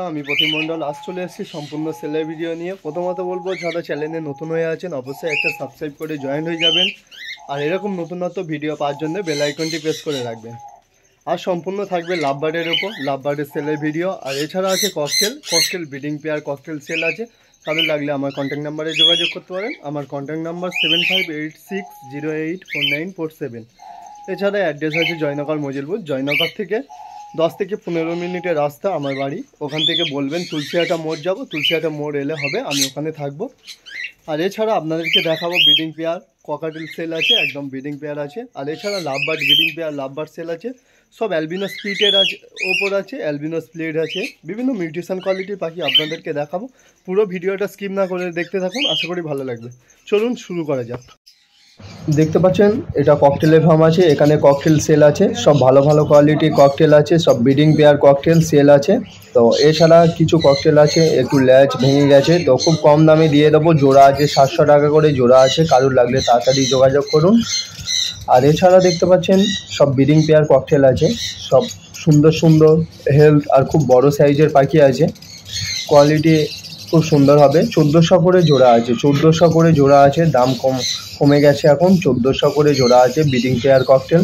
আমি প্রতিম মণ্ডল আজ চলে এসেছি সম্পূর্ণ সেলের ভিডিও নিয়ে। প্রথমত বলবো যারা চ্যানেলে নতুন হয়ে আছেন অবশ্যই একটা সাবস্ক্রাইব করে জয়েন হয়ে যাবেন, আর এরকম নতুনত্ব ভিডিও পাওয়ার জন্য বেল আইকনটি প্রেস করে রাখবেন। আর সম্পূর্ণ থাকবে লাভ বার্ডের ওপর, লাভ বার্ডের সেলের ভিডিও। আর এছাড়া আছে cockatiel breeding pair cockatiel sale আছে। তাদের লাগলে আমার কন্ট্যাক্ট নাম্বারে যোগাযোগ করতে পারেন। আমার কন্ট্যাক্ট নাম্বার 7586084947। এছাড়া অ্যাড্রেস আছে জয়নগর মজিলপুর। জয়নগর থেকে 10 থেকে 15 মিনিটের রাস্তা আমার বাড়ি। ওখান থেকে বলবেন তুলসীহাটা মোড় যাব, তুলসীহাটা মোড় এলে হবে, আমি ওখানে থাকবো। আর এছাড়া আপনাদেরকে দেখাবো ব্রিডিং পেয়ার ককাটেল সেল আছে, একদম ব্রিডিং পেয়ার আছে। আর এছাড়া lovebird breeding pair lovebird sale আছে, সব অ্যালবিনো স্প্লিটের আছে ওপর আছে, অ্যালবিনো স্প্লিট আছে, বিভিন্ন মিউটেশন কোয়ালিটির পাখি আপনাদেরকে দেখাবো। পুরো ভিডিওটা স্কিপ না করে দেখতে থাকুন, আশা করি ভালো লাগবে। চলুন শুরু করা যাক। দেখতে পাচ্ছেন এটা ককটেলের ফার্ম আছে, এখানে ককটেল সেল আছে, সব ভালো ভালো কোয়ালিটির ককটেল আছে, সব ব্রিডিং পেয়ার ককটেল সেল আছে। তো এছাড়া কিছু ককটেল আছে একটু ল্যাচ ভেঙে গেছে, তো খুব কম দামে দিয়ে দেবো। জোড়া আছে 700 টাকা করে জোড়া আছে, কারুর লাগলে তাড়াতাড়ি যোগাযোগ করুন। আর এছাড়া দেখতে পাচ্ছেন সব ব্রিডিং পেয়ার ককটেল আছে, সব সুন্দর সুন্দর হেলথ আর খুব বড় সাইজের পাখি আছে, কোয়ালিটি খুব সুন্দর হবে। 1400 করে জোড়া আছে, 1400 করে জোড়া আছে, দাম কমে গেছে এখন, 1400 করে জোড়া আছে ব্রিডিং পেয়ার ককটেল।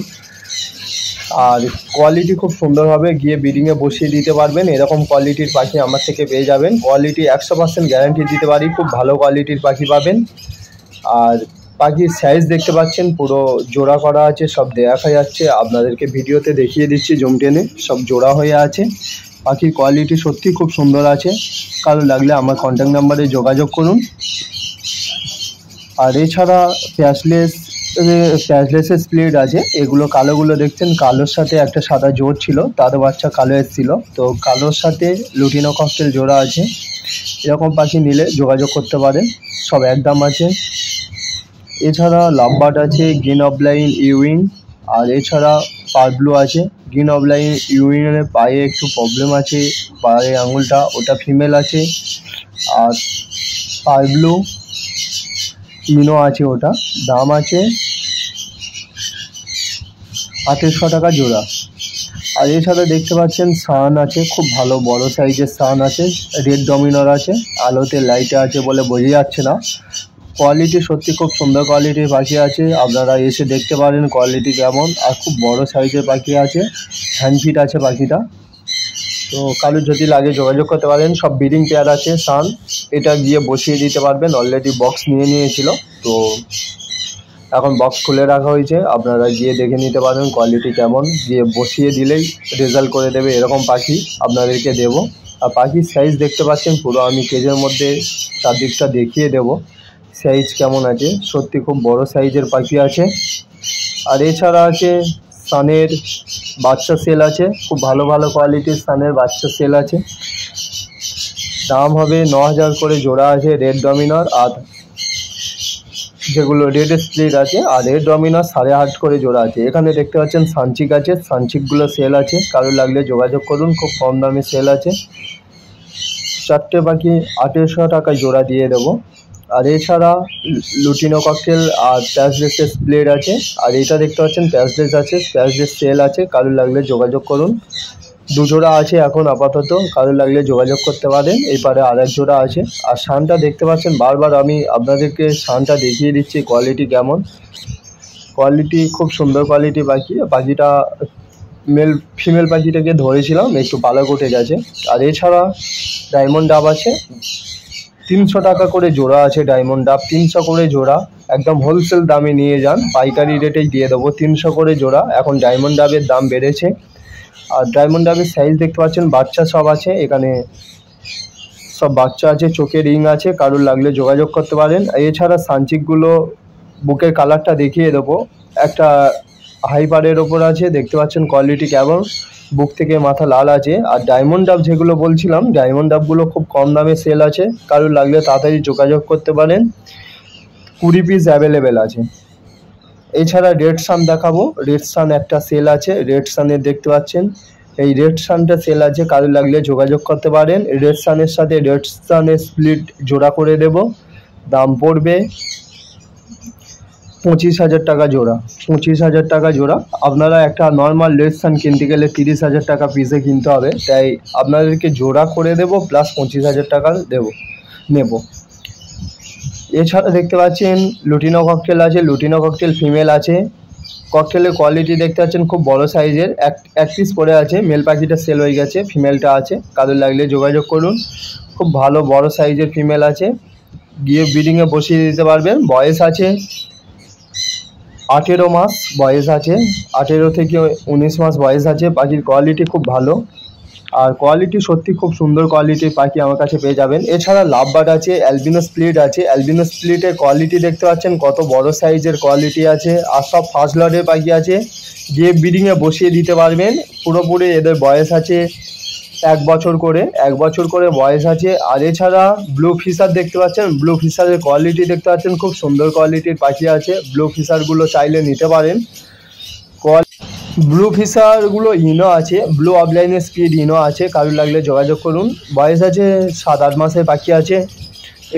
আর কোয়ালিটি খুব সুন্দর হবে, গিয়ে ব্রিডিংয়ে বসিয়ে দিতে পারবেন। এরকম কোয়ালিটির পাখি আমার থেকে পেয়ে যাবেন, কোয়ালিটি 100% গ্যারান্টি দিতে পারি, খুব ভালো কোয়ালিটির পাখি পাবেন। আর পাখির সাইজ দেখতে পাচ্ছেন পুরো জোড়া করা আছে, সব দেখা যাচ্ছে, আপনাদেরকে ভিডিওতে দেখিয়ে দিচ্ছি জুম টেনে, সব জোড়া হয়ে আছে। পাখির কোয়ালিটি সত্যি খুব সুন্দর আছে, কারো লাগলে আমার কন্ট্যাক্ট নাম্বারে যোগাযোগ করুন। আর এছাড়া প্যাচলেসের স্প্লিট আছে, এগুলো কালোগুলো দেখছেন, কালোর সাথে একটা সাদা জোড় ছিল, তার বাচ্চা কালো এসেছিল, তো কালোর সাথে লুটিনো ককটেল জোড়া আছে। এরকম পাখি নিলে যোগাযোগ করতে পারেন, সব একদম আছে। এছাড়া লাভবার্ড আছে, গ্রিন অফলাইন ইউইং, আর এছাড়া পারব্লু আছে। গ্রিন অফলাইন ইউইংয়ের পায়ে একটু প্রবলেম আছে, পায়ে আঙুলটা, ওটা ফিমেল আছে। আর পারব্লু মিনো আছে, ওটা দাম আছে 2800 টাকা জোড়া। আর এছাড়া দেখতে পাচ্ছেন সান আছে, খুব ভালো বড় সাইজের সান আছে, রেড ডমিনার আছে, আলোতে লাইটে আছে বলে বোঝা যাচ্ছে না। কোয়ালিটি সত্যি খুব সুন্দর কোয়ালিটির পাখি আছে, আপনারা এসে দেখতে পারেন কোয়ালিটি কেমন। আর খুব বড় সাইজের পাখি আছে, হ্যান্ডফিট আছে পাখিটা, তো কারোর যদি লাগে যোগাযোগ করতে পারেন। সব ব্রিডিং পেয়ার আছে সান, এটা গিয়ে বসিয়ে দিতে পারবেন। অলরেডি বক্স নিয়েছিল, তো এখন বক্স খুলে রাখা হয়েছে, আপনারা গিয়ে দেখে নিতে পারেন কোয়ালিটি কেমন, গিয়ে বসিয়ে দিলেই রেজাল্ট করে দেবে। এরকম পাখি আপনাদেরকে দেবো। আর পাখির সাইজ দেখতে পাচ্ছেন পুরো, আমি কেজের মধ্যে চারদিকটা দেখিয়ে দেবো সাইজ কেমন আছে, সত্যি খুব বড় সাইজের পাখি আছে। আর এছাড়া আছে সানের বাচ্চা সেল আছে, খুব ভালো ভালো কোয়ালিটির সানের বাচ্চা সেল আছে, দাম হবে 9000 করে জোড়া আছে রেড ডমিনার। আর যেগুলো রেড স্প্লিট আছে আর রেড ডমিনার 8.5 করে জোড়া আছে। এখানে দেখতে পাচ্ছেন সানচিক আছে, সানচিকগুলো সেল আছে, কারো লাগলে যোগাযোগ করুন, খুব কম দামে সেল আছে। 4টে পাখি 2800 টাকায় জোড়া দিয়ে দেবো। আর এছাড়া লুটিনো ককটেল আর প্যাচলেসের স্প্লিট আছে। আর এটা দেখতে পাচ্ছেন প্যাচলেস আছে, প্যাচলেস সেল আছে, কারো লাগলে যোগাযোগ করুন। 2 জোড়া আছে এখন আপাতত, কারো লাগলে যোগাযোগ করতে পারেন। এই পারে আর 1 জোড়া আছে। আর শানটা দেখতে পাচ্ছেন, বারবার আমি আপনাদেরকে শানটা দেখিয়ে দিচ্ছি কোয়ালিটি কেমন, কোয়ালিটি খুব সুন্দর কোয়ালিটি পাখি। পাখিটা ফিমেল পাখিটাকে ধরেছিলাম, একটু পালক উঠে গেছে। আর এছাড়া ডায়মন্ড ডাব আছে, 300 টাকা করে জোড়া আছে ডায়মন্ড ডাব, 300 করে জোড়া, একদম হোলসেল দামে নিয়ে যান, পাইকারি রেটেই দিয়ে দেবো 300 করে জোড়া। এখন ডায়মন্ড ডাবের দাম বেড়েছে। আর ডায়মন্ড ডাবের সাইজ দেখতে পাচ্ছেন, বাচ্চা সব আছে, এখানে সব বাচ্চা আছে, চোখে রিং আছে, কারোর লাগলে যোগাযোগ করতে পারেন। এছাড়া সানচিকগুলো বুকের কালারটা দেখিয়ে দেবো, একটা হাইপারের ওপর আছে, দেখতে পাচ্ছেন কোয়ালিটি কেমন, বুক থেকে মাথা লাল আছে। আর ডায়মন্ড ডাব যেগুলো বলছিলাম, ডায়মন্ড ডাবগুলো খুব কম দামে সেল আছে, কারোর লাগলে তাড়াতাড়ি যোগাযোগ করতে পারেন, 20 পিস অ্যাভেলেবেল আছে। এছাড়া রেড সান দেখাবো, রেড সান একটা সেল আছে, রেড সানের দেখতে পাচ্ছেন এই রেড সানটা সেল আছে, কারোর লাগলে যোগাযোগ করতে পারেন। রেড সানের সাথে রেড সানের স্প্লিট জোড়া করে দেব, দাম পড়বে 25,000 টাকা জোড়া, 25,000 টাকা জোড়া। আপনারা একটা নর্মাল লেসান কিনতে গেলে 30,000 টাকা পিসে কিনতে হবে, তাই আপনাদেরকে জোড়া করে দেবো প্লাস 25,000 টাকা নেব। এছাড়া দেখতে পাচ্ছেন লুটিনো ককটেল আছে, লুটিনো ককটেল ফিমেল আছে। ককটেলের কোয়ালিটি দেখতে পাচ্ছেন খুব বড় সাইজের, এক পিস পড়ে আছে। মেল পাখিটা সেল হয়ে গেছে, ফিমেলটা আছে, কারোর লাগলে যোগাযোগ করুন। খুব ভালো বড় সাইজের ফিমেল আছে, গিয়ে ব্রিডিংয়ে বসিয়ে দিতে পারবেন। বয়স আছে 18 মাস বয়স আছে, 18 থেকে 19 মাস বয়স আছে। পাখির কোয়ালিটি খুব ভালো, আর কোয়ালিটি সত্যি খুব সুন্দর কোয়ালিটির পাখি আমার কাছে পেয়ে যাবেন। এছাড়া লাভবার্ড আছে, অ্যালবিনো স্প্লিট আছে। অ্যালবিনো স্প্লিটের কোয়ালিটি দেখতে পাচ্ছেন কত বড় সাইজের কোয়ালিটি আছে, আর সব ফার্স্ট লটের পাখি আছে, গিয়ে ব্রিডিংয়ে বসিয়ে দিতে পারবেন। পুরোপুরি এদের বয়স আছে 1 বছর করে বয়স আছে। আর এছাড়া ব্লু ফিশার দেখতে পাচ্ছেন, ব্লু ফিশারের কোয়ালিটি দেখতে পাচ্ছেন খুব সুন্দর কোয়ালিটির পাখি আছে। ব্লু ফিশারগুলো চাইলে নিতে পারেন। ব্লু ফিশারগুলো ইনো আছে, ব্লু অফলাইনের স্পিড ইনো আছে, কারোর লাগলে যোগাযোগ করুন। বয়স আছে 7-8 মাসের পাখি আছে,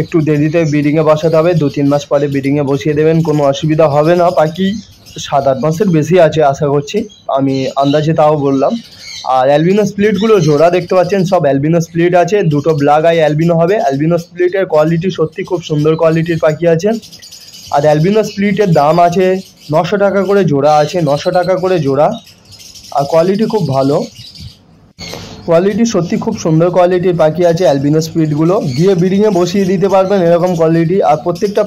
একটু দেরিতে ব্রিডিংয়ে বসাতে হবে, 2-3 মাস পরে ব্রিডিংয়ে বসিয়ে দেবেন, কোনো অসুবিধা হবে না। পাখি 7-8 মাসের বেশি আছে আশা করছি, আমি আন্দাজে তাও বললাম। আর অ্যালবিনো স্প্লিটগুলো জোড়া দেখতে পাচ্ছেন, সব অ্যালবিনো স্প্লিট আছে, 2টো ব্ল্যাক আই অ্যালবিনো হবে। অ্যালবিনো স্প্লিটের কোয়ালিটি সত্যি খুব সুন্দর কোয়ালিটির পাখি আছে। আর অ্যালবিনো স্প্লিটের দাম আছে 900 টাকা করে জোড়া আছে, 900 টাকা করে জোড়া। আর কোয়ালিটি খুব ভালো, কোয়ালিটি সত্যি খুব সুন্দর কোয়ালিটির পাখি আছে। অ্যালবিনো স্প্লিটগুলো গিয়ে ব্রিডিংয়ে বসিয়ে দিতে পারবেন এরকম কোয়ালিটি। আর প্রত্যেকটা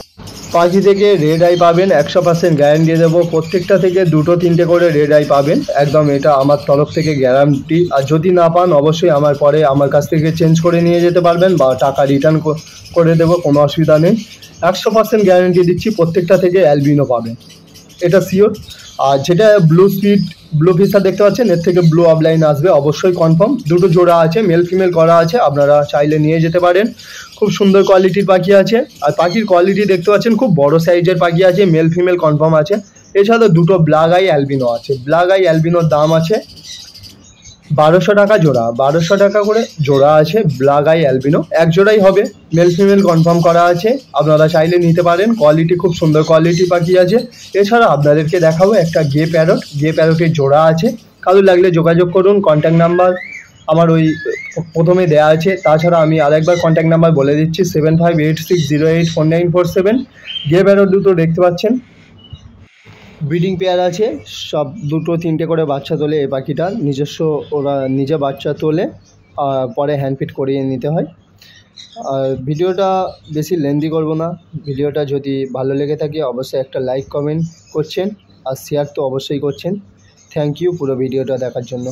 পাখি থেকে রেড আই পাবেন, 100% গ্যারান্টি দেবো। প্রত্যেকটা থেকে 2-3টে করে রেড আই পাবেন, একদম এটা আমার তরফ থেকে গ্যারান্টি। আর যদি না পান অবশ্যই আমার কাছ থেকে চেঞ্জ করে নিয়ে যেতে পারবেন বা টাকা রিটার্ন করে দেবো, কোনো অসুবিধা নেই। 100% গ্যারান্টি দিচ্ছি, প্রত্যেকটা থেকে অ্যালবিনো পাবেন, এটা শিওর। আর যেটা ব্লু ফিশার দেখতে পাচ্ছেন, এর থেকে ব্লু অফলাইন আসবে অবশ্যই কনফার্ম। 2টো জোড়া আছে, মেল ফিমেল করা আছে, আপনারা চাইলে নিয়ে যেতে পারেন। খুব সুন্দর কোয়ালিটির পাখি আছে। আর পাখির কোয়ালিটি দেখতে পাচ্ছেন খুব বড় সাইজের পাখি আছে, মেল ফিমেল কনফার্ম আছে। এছাড়া 2টো ব্ল্যাক আই অ্যালবিনো আছে, ব্ল্যাক আই অ্যালবিনোর দাম আছে 1200 টাকা জোড়া, 1200 টাকা করে জোড়া আছে ব্ল্যাক আই অ্যালবিনো। 1 জোড়াই হবে, মেল ফিমেল কনফার্ম করা আছে, আপনারা চাইলে নিতে পারেন। কোয়ালিটি খুব সুন্দর কোয়ালিটি পাখি আছে। এছাড়া আপনাদেরকে দেখাবো একটা গে প্যারটের জোড়া আছে, কারোর লাগলে যোগাযোগ করুন। কন্ট্যাক্ট নাম্বার আমার ওই প্রথমে দেওয়া আছে। তাছাড়া আমি আরেকবার কন্ট্যাক্ট নাম্বার বলে দিচ্ছি, 7586084947। গে প্যারট দুটো দেখতে পাচ্ছেন, ব্রিডিং পেয়ার আছে, সব 2-3টে করে বাচ্চা তোলে। এই পাখিটার নিজস্ব, ওরা নিজে বাচ্চা তোলে, পরে হ্যান্ডফিট করিয়ে নিতে হয়। আর ভিডিওটা বেশি লেন্দি করব না। ভিডিওটা যদি ভালো লেগে থাকে অবশ্যই একটা লাইক কমেন্ট করছেন, আর শেয়ার তো অবশ্যই করছেন। থ্যাংক ইউ পুরো ভিডিওটা দেখার জন্য।